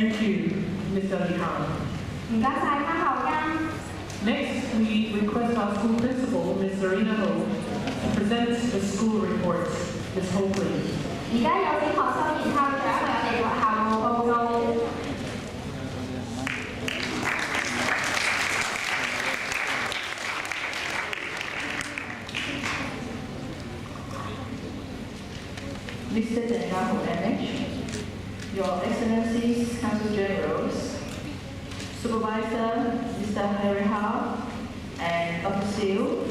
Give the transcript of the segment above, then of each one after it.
Thank you, Mr. Li Han. Next, we request our school principal, Ms. Serena Ho, to present the school report. Ms. Ho, please. Mr. Daniel MH, Your Excellencies, Council Generals, Supervisor Mr. Harry Howe, and Dr. Seal,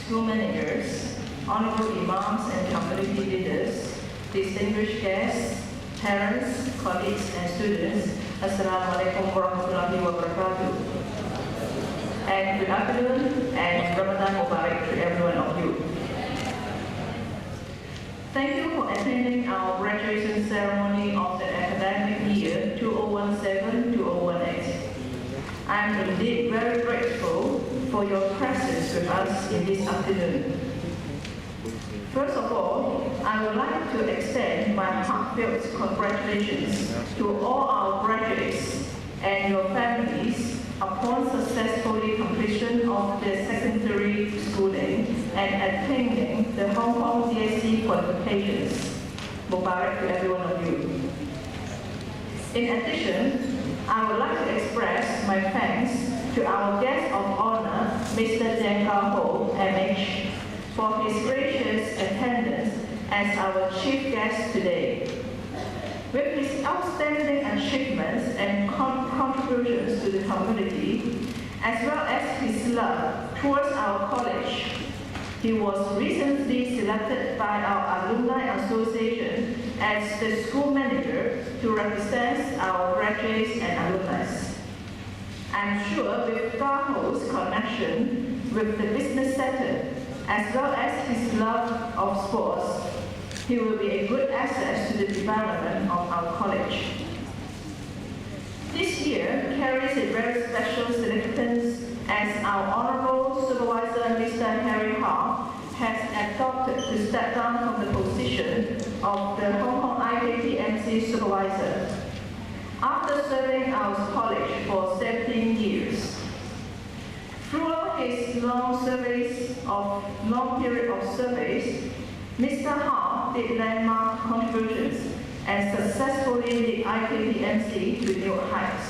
school managers, honorable imams and community leaders, distinguished guests, parents, colleagues, and students, Assalamualaikum warahmatullahi wabarakatuh. And good afternoon and Ramadan Mubarak to every one of you. Thank you for attending our graduation ceremony of the academic year 2017-2018. I am indeed very grateful for your presence with us in this afternoon. First of all, I would like to extend my heartfelt congratulations to all our graduates and your families upon successfully completion of their secondary schooling and attaining the Hong Kong DSE qualifications. Mubarak to every one of you. In addition, I would like to express my thanks to our guest of honor, Mr. Deng Ho, MH, for his gracious attendance as our chief guest today. With his outstanding achievements and contributions to the community, as well as his love towards our college, he was recently selected by our Alumni Association as the school manager to represent our graduates and alumni. I'm sure with Gaho's connection with the business sector, as well as his love of sports, he will be a good asset to the development of our college. This year carries a very special significance as our Honorable Supervisor Mr. Harry Howe has adopted to step down from the position of the Hong Kong IKTMC Supervisor after serving our college for 17 years. Throughout his long period of service, Mr. Howe did landmark contributions and successfully led IKTMC to new heights.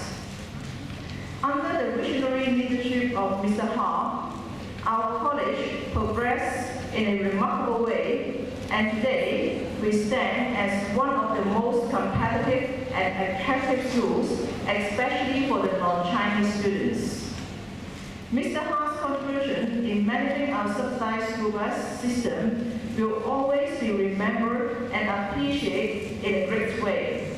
Under the visionary leadership of Mr. Howe, our college progressed in a remarkable way, and today we stand as one of the most competitive and attractive schools, especially for the non-Chinese students. Mr. Howe's contribution in managing our subsidized school bus system will always be remembered and appreciated in a great way.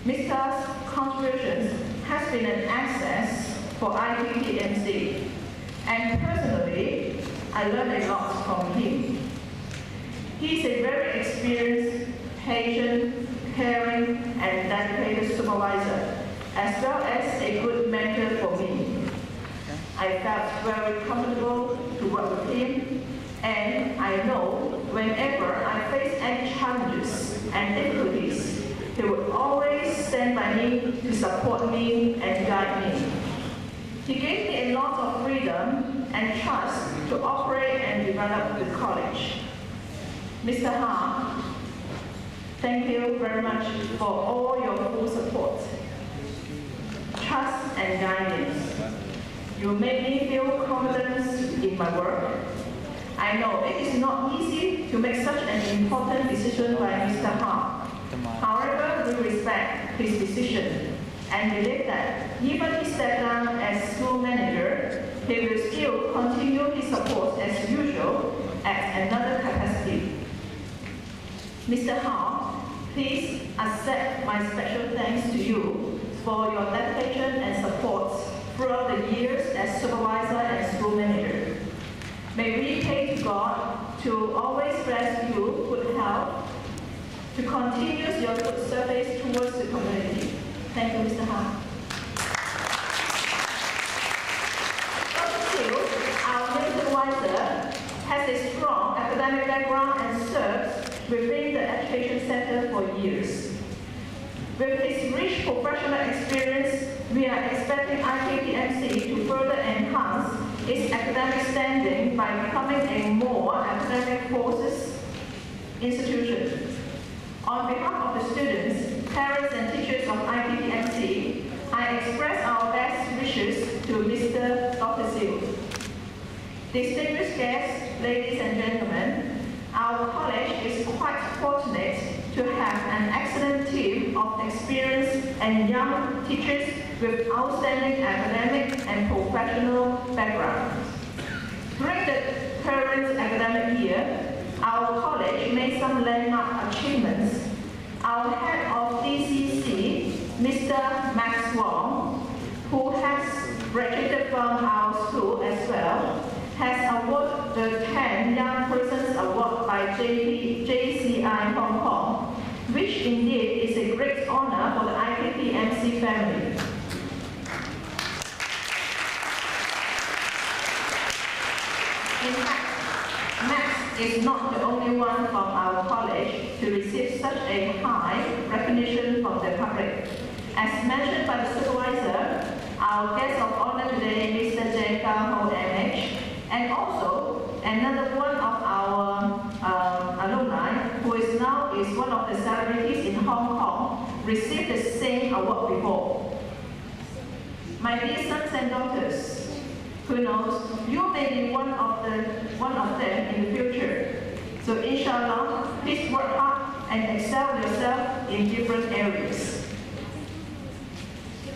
Mr.'s contributions has been an asset for IKTMC, and personally, I learned a lot from him. He is a very experienced, patient, caring, and dedicated supervisor, as well as a good mentor for me. I felt very comfortable to work with him, and I know whenever I face any challenges and difficulties, he would always stand by me to support me and guide me. He gave me a lot of freedom and trust to operate and develop the college. Mr. Ha, thank you very much for all your full support, trust and guidance. You made me feel confidence in my work. I know it is not easy to make such an important decision by Mr. Ha. However, we respect his decision and believe that even if he stepped down as school manager, he will still continue his support as usual at another capacity. Mr. Ha, please accept my special thanks to you for your dedication and support throughout the years as supervisor and school manager. May we pray to God to always bless you good health, to continue your good service towards the community. Thank you, Mr. Ha. Dr. Siu, our new supervisor, has a strong academic background and serves within the education sector for years. With its rich professional experience, we are expecting IKTMC to further enhance its academic standing by becoming a more academic-focused institution. On behalf of the students, parents, and teachers of IKTMC, I express our best wishes to Mr. Dr. Siu. Distinguished guests, ladies and gentlemen, our college is quite fortunate to have an excellent team of experienced and young teachers with outstanding academic and professional backgrounds. During the current academic year, our college made some landmark achievements. Our head of DCC, Mr. Max Wong, who has graduated from our school as well, has awarded the 10 Young Persons Award by JCI Hong Kong, which indeed is a great honor for the IKTMC family. In fact, Max is not the only one from our college to receive such a high recognition from the public. As mentioned by the supervisor, our guest of honor today, Mr. J. Ho MH, and also another one of our alumni, who is now one of the celebrities in Hong Kong, received the same award before. My dear sons and daughters, who knows, you may be one of them in the future. So inshallah, please work hard and excel yourself in different areas.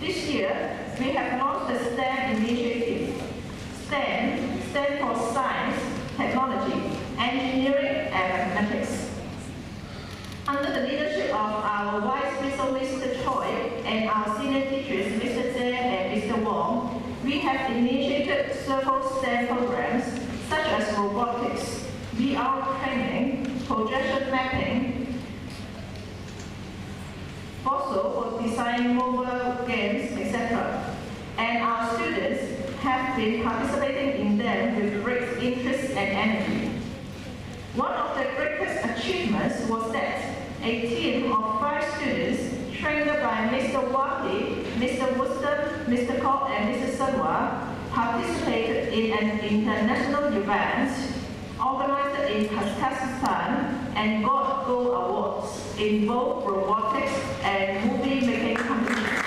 This year, we have launched the STEM initiative. STEM stands for Science, Technology, Engineering, and Mathematics. Under the leadership of our Vice Principal, Mr. Choi, and our senior teachers, Mr. Zhang and Mr. Wong, we have initiated several STEM programs such as robotics, VR training, projection mapping, also for designing mobile games, etc. And our students have been participating in them with great interest and energy. One of the greatest achievements was that a team of 5 students trained by Mr. Waki, Mr. Wooston, Mr. Kok, and Mr. Sunwa participated in an international event organized in Kazakhstan and got gold awards in both robotics and movie making competitions.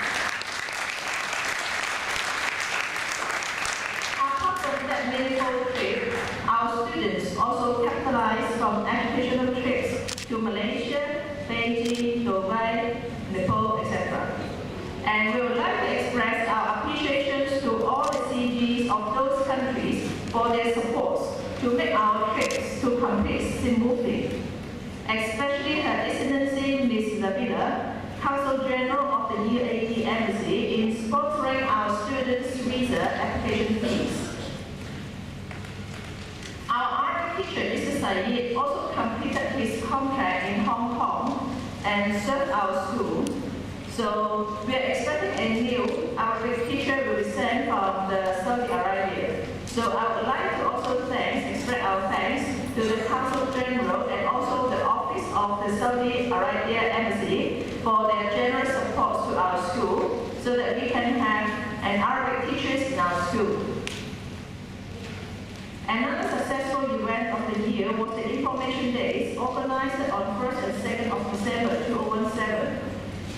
Apart from that meaningful trip, our students also capitalized from educational trips to Malaysia, Beijing, Dubai, Nepal, etc. And we would like to express our appreciation to all the CGs of those countries for their support to make our trips to complete smoothly. Especially Her Excellency Ms. Nabila, Consul General of the UAE Embassy, in sponsoring our students' visa application fees. Our art teacher, Mr. Saeed, also completed his contract in Hong Kong and served our school. So we are expecting a new Arabic teacher will be sent from the Saudi Arabia. So I would like to also express our thanks to the Consul General and also the Office of the Saudi Arabia Embassy for their generous support to our school so that we can have an Arabic teachers in our school. Another successful event of the year was the Information Days organized on 1st and 2nd of December 2017.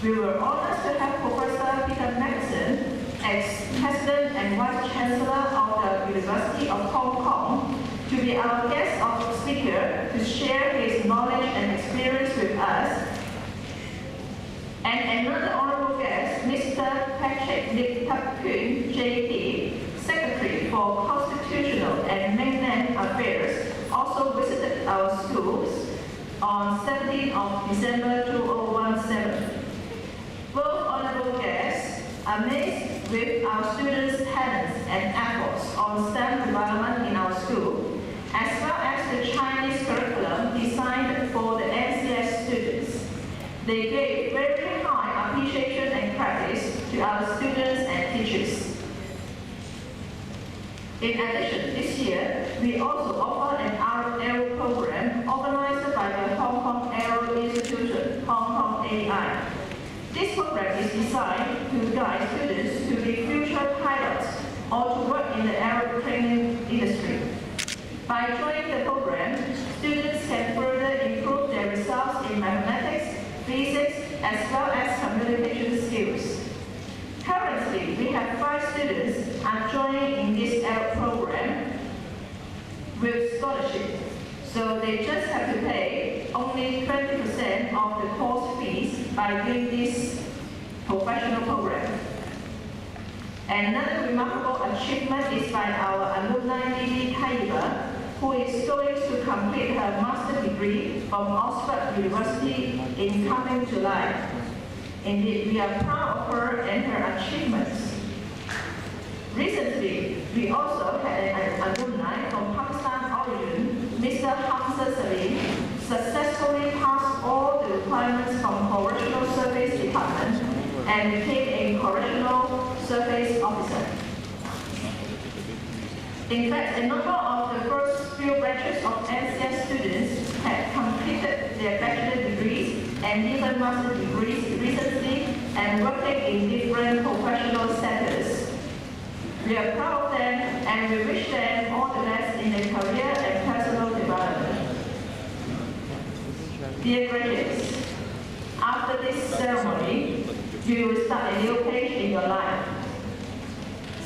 We were honored to have Professor Peter Maxson, ex-President and Vice-Chancellor of the University of Hong Kong, to be our guest of speaker to share his knowledge and experience with us. And another honorable guest, Mr. Patrick Lik Thap Kun, JP, Secretary for Constitutional and Mainland Affairs, also visited our schools on 17th of December 2017. Both honorable guests are amazed with our students' talents and efforts on STEM development in our school, as well as the Chinese curriculum designed for the NCS students. They gave very high appreciation and praise to our students and teachers. In addition, this year, we also offer an Aero program organized by the Hong Kong Aero Institution, Hong Kong AI. This program is designed to guide students to be future pilots or to work in the aeroplane industry. By joining the program, students can further improve their results in mathematics, physics, as well as communication skills. Currently, we have 5 students are joining in this program with scholarship. So they just have to pay only 20% of the course fees by doing this professional program. Another remarkable achievement is by our alumni Lily Taiba, who is going to complete her master's degree from Oxford University in coming July. Indeed, we are proud of her and her achievements. Recently, we also had an alumni from Pakistan origin, Mr. Hamza Salim, successfully passed all the requirements from Correctional Service Department and became a Correctional Service Officer. In fact, a number of the first few batches of NCS students had completed their bachelor degrees and even master degrees recently and working in different professional sectors. We are proud of them and we wish them all the best in their career and personal development. Dear graduates, after this ceremony, you will start a new page in your life.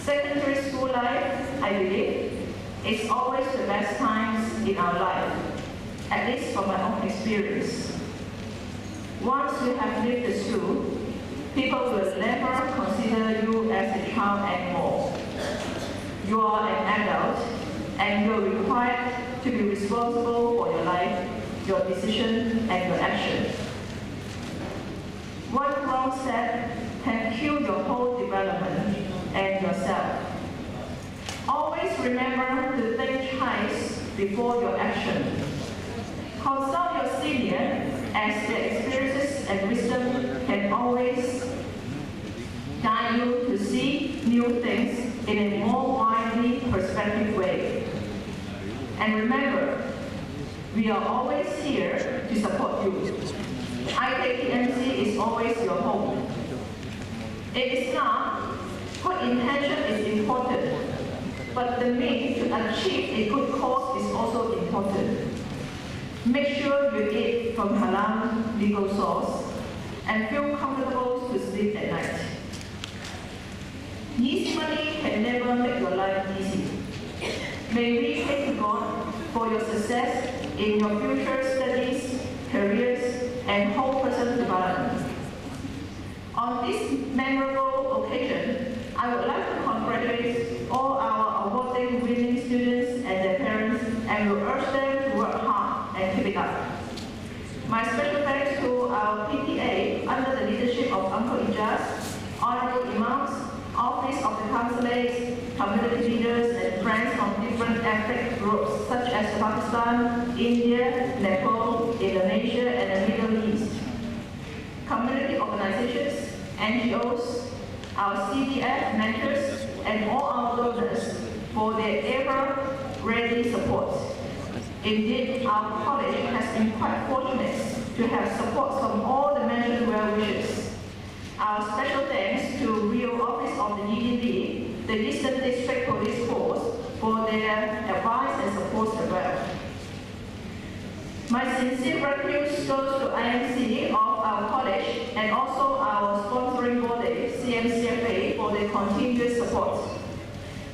Secondary school life, I believe, is always the best times in our life, at least from my own experience. Once you have left the school, people will never consider you as a child anymore. You are an adult, and you are required to be responsible for your life, your decision, and your action. One wrong step can kill your whole development and yourself. Always remember to think twice before your action. Consult your senior, as their experiences and wisdom can always guide you to see new things in a more widely perspective way. And remember, we are always here to support you. IKTMC is always your home. It is not, good intention is important, but the means to achieve a good cause is also important. Make sure you eat from halal legal source and feel comfortable to sleep at night. Easy money can never make your life easy. May we pray to God for your success in your future studies, careers, and whole personal development. On this memorable occasion, I would like to congratulate all our awarding winning students and their parents and will urge them to work hard and keep it up. My special thanks to our PTA under the leadership of Uncle Ijaz, Honorable Imams, Office of the Consulates, community leaders and friends from different ethnic groups such as Pakistan, India, Nepal, Indonesia, and the Middle East. Community organizations, NGOs, our CDF mentors, and all our donors for their ever-ready support. Indeed, our college has been quite fortunate to have support from all the mentioned well-wishers. Our special thanks to Rio Office of the EDB, the Eastern District Police Force, for their advice and support as well. My sincere gratitude goes to IMC of our college and also our sponsoring body, CMCFA, for their continuous support.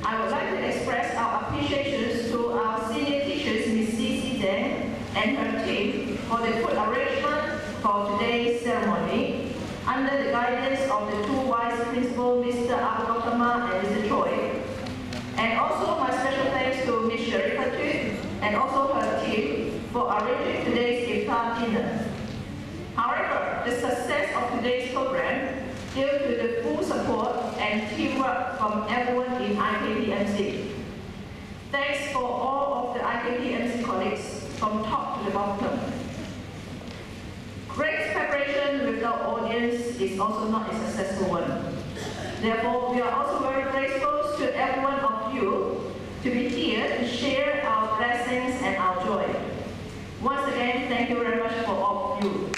I would like to express our appreciation to our senior teachers, Ms. C.C. Deng and her team, for the good arrangement for today's ceremony, under the guidance of the two vice principals, Mr. Abdulkama and Mr. Choi. And also my special thanks to Ms. Sharifatu and also her team for arranging today's iftar dinner. However, the success of today's program due to the full support and teamwork from everyone in IKTMC. Thanks for all of the IKTMC colleagues from top to the bottom. Great preparation without audience is also not a successful one. Therefore, we are also very grateful to every one of you to be here to share our blessings and our joy. Once again, thank you very much for all of you.